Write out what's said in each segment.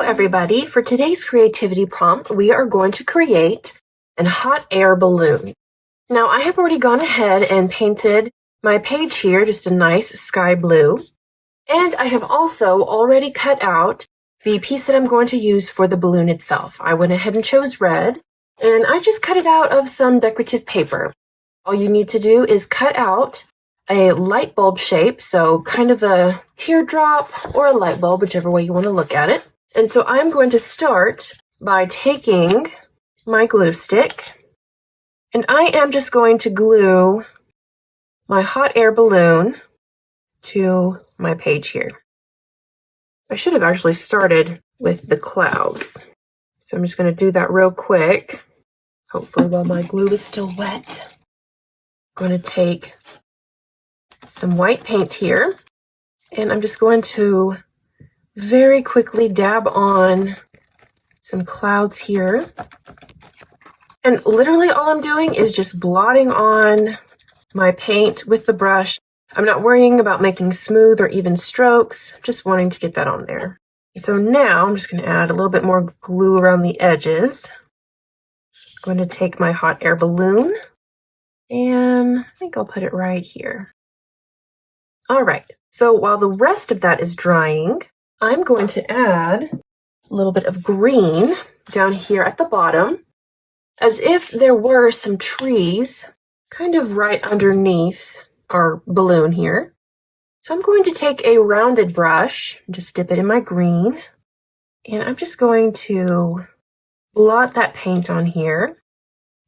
everybody. For today's creativity prompt, we are going to create an hot air balloon. Now, I have already gone ahead and painted my page here, just a nice sky blue. And I have also already cut out the piece that I'm going to use for the balloon itself. I went ahead and chose red, and I just cut it out of some decorative paper. All you need to do is cut out a light bulb shape, so kind of a teardrop or a light bulb, whichever way you want to look at it. And so I'm going to start by taking my glue stick, and I am just going to glue my hot air balloon to my page here. I should have actually started with the clouds. So I'm just going to do that real quick, hopefully while my glue is still wet. I'm going to take some white paint here, and I'm just going to very quickly dab on some clouds here. And literally all I'm doing is just blotting on my paint with the brush. I'm not worrying about making smooth or even strokes, just wanting to get that on there. So now I'm just going to add a little bit more glue around the edges. I'm going to take my hot air balloon, and I think I'll put it right here. All right, so while the rest of that is drying, I'm going to add a little bit of green down here at the bottom, as if there were some trees kind of right underneath our balloon here. So I'm going to take a rounded brush, just dip it in my green, and I'm just going to blot that paint on here.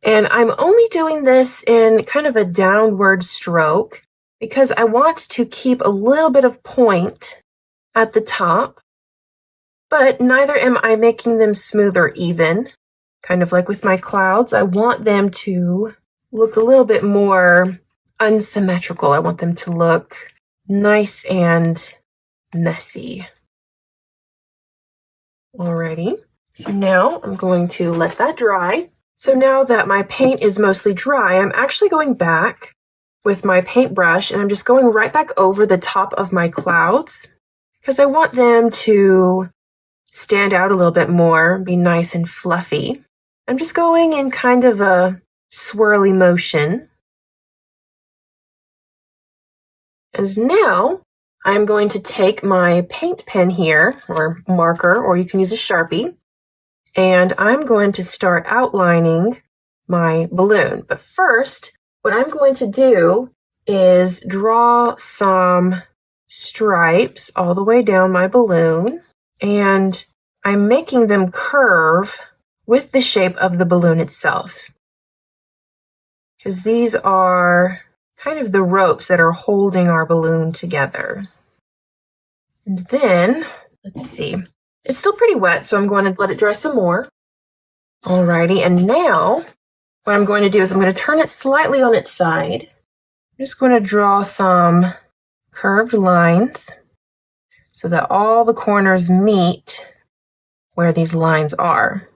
And I'm only doing this in kind of a downward stroke because I want to keep a little bit of point at the top, but neither am I making them smooth or even. Kind of like with my clouds, I want them to look a little bit more unsymmetrical. I want them to look nice and messy. Alrighty, so now I'm going to let that dry. So now that my paint is mostly dry, I'm actually going back with my paintbrush, and I'm just going right back over the top of my clouds because I want them to stand out a little bit more, be nice and fluffy. I'm just going in kind of a swirly motion. And now I'm going to take my paint pen here, or marker, or you can use a Sharpie, and I'm going to start outlining my balloon. But first, what I'm going to do is draw some stripes all the way down my balloon, and I'm making them curve with the shape of the balloon itself, because these are kind of the ropes that are holding our balloon together. And then, let's see, it's still pretty wet, so I'm going to let it dry some more. Alrighty, and now what I'm going to do is I'm going to turn it slightly on its side. I'm just going to draw some curved lines so that all the corners meet where these lines are.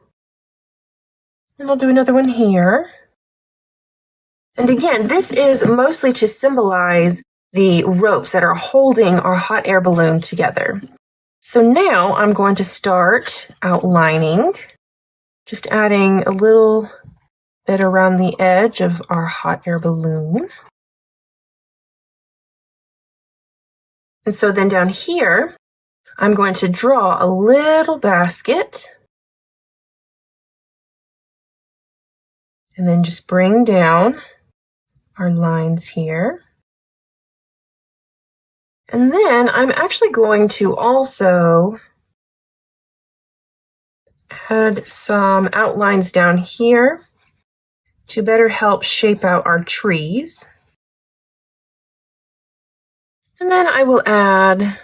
And I'll do another one here. And again, this is mostly to symbolize the ropes that are holding our hot air balloon together. So now I'm going to start outlining, just adding a little bit around the edge of our hot air balloon. And so then down here, I'm going to draw a little basket, and then just bring down our lines here. And then I'm actually going to also add some outlines down here to better help shape out our trees. And then I will add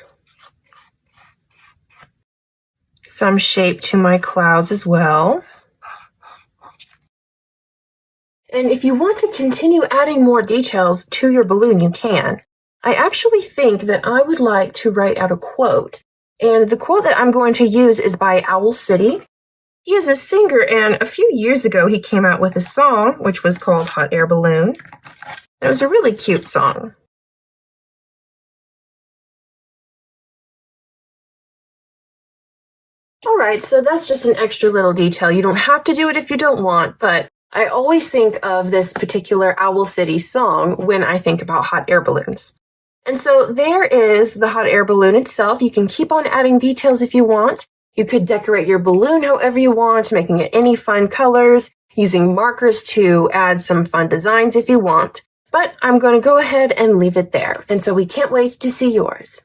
some shape to my clouds as well. And if you want to continue adding more details to your balloon, you can. I actually think that I would like to write out a quote. And the quote that I'm going to use is by Owl City. He is a singer, and a few years ago he came out with a song which was called Hot Air Balloon. It was a really cute song. Alright, so that's just an extra little detail. You don't have to do it if you don't want, but I always think of this particular Owl City song when I think about hot air balloons. And so there is the hot air balloon itself. You can keep on adding details if you want. You could decorate your balloon however you want, making it any fun colors, using markers to add some fun designs if you want. But I'm going to go ahead and leave it there. And so we can't wait to see yours.